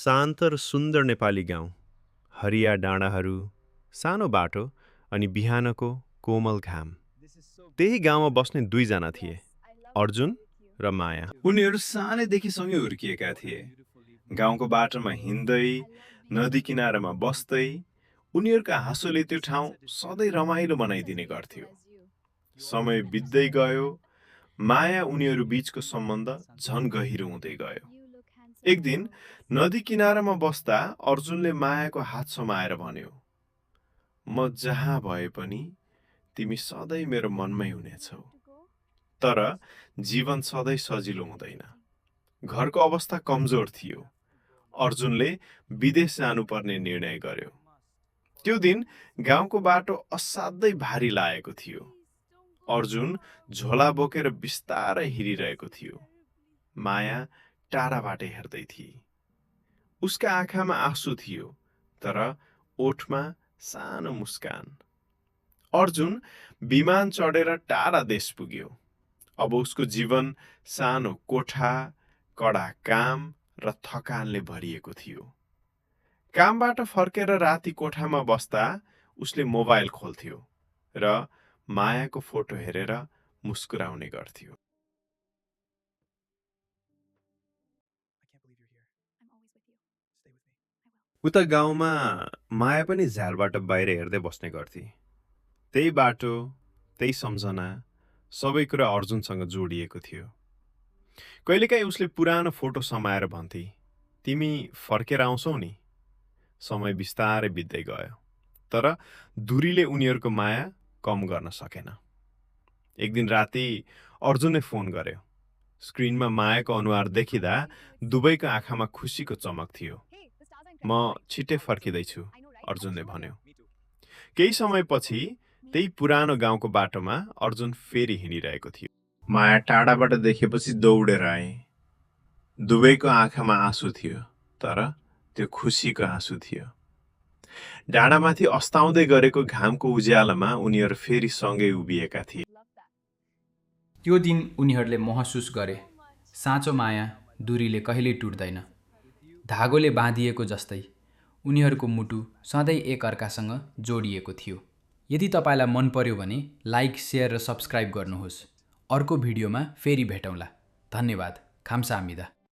शान्त र सुन्दर नेपाली गाउँ, हरिया डाँडाहरू, सानो बाटो अनि बिहानको कोमल घाम। त्यही गाउँमा बस्ने दुईजना थिए, अर्जुन र माया। उनीहरू सानैदेखि सँगै हुर्किएका थिए। गाउँको बाटोमा हिँड्दै, नदी किनारामा बस्दै, उनीहरूका हाँसोले त्यो ठाउँ सधैँ रमाइलो बनाइदिने गर्थ्यो। समय बित्दै गयो, माया उनीहरू बीचको सम्बन्ध झन गहिरो हुँदै गयो। एक दिन नदी किनारामा बस्दा अर्जुनले मायाको हात समाएर भन्यो, म जहाँ भए पनि तिमी सधैँ मेरो मनमै हुनेछौ। तर जीवन सधैँ सजिलो हुँदैन। घरको अवस्था कमजोर थियो। अर्जुनले विदेश जानुपर्ने निर्णय गर्यो। त्यो दिन गाउँको बाटो असाध्यै भारी लागेको थियो। अर्जुन झोला बोकेर बिस्तारै हिँडिरहेको थियो। माया टाढाबाट हेर्दै थिए। उसका आँखामा आँसु थियो, तर ओठमा सानो मुस्कान। अर्जुन विमान चढेर टाढा देश पुग्यो। अब उसको जीवन सानो कोठा, कडा काम र थकानले भरिएको थियो। कामबाट फर्केर राति कोठामा बस्दा उसले मोबाइल खोल्थ्यो र मायाको फोटो हेरेर मुस्कुराउने गर्थ्यो। उता गाउँमा माया पनि झ्यालबाट बाहिर हेर्दै बस्ने गर्थे। त्यही बाटो, त्यही सम्झना, सबै कुरा अर्जुनसँग जोडिएको थियो। कहिलेकाहीँ उसले पुरानो फोटो समाएर भन्थे, तिमी फर्केर आउँछौ नि। समय बिस्तारै बित्दै गयो, तर दूरीले उनीहरूको माया कम गर्न सकेन। एक दिन राति अर्जुनले फोन गर्यो। स्क्रिनमा मायाको अनुहार देखिँदा दुवैको आँखामा खुसीको चमक थियो। म छिट्टै फर्किँदैछु, अर्जुनले भन्यो। केही समयपछि त्यही पुरानो गाउँको बाटोमा अर्जुन फेरि हिँडिरहेको थियो। माया टाढाबाट देखेपछि दौडेर आए। दुवैको आँखामा आँसु थियो, तर त्यो खुसीको आँसु थियो। डाँडामाथि अस्ताउँदै गरेको घामको उज्यालोमा उनीहरू फेरि सँगै उभिएका थिए। त्यो दिन उनीहरूले महसुस गरे, साँचो माया दूरीले कहिल्यै टुट्दैन। धागोले बाँधिएको जस्तै उनीहरूको मुटु सधैँ एक अर्कासँग जोडिएको थियो। यदि तपाईँलाई मन पर्यो भने लाइक, सेयर र सब्सक्राइब गर्नुहोस्। अर्को भिडियोमा फेरि भेटौँला। धन्यवाद। खाम्साहामिदा।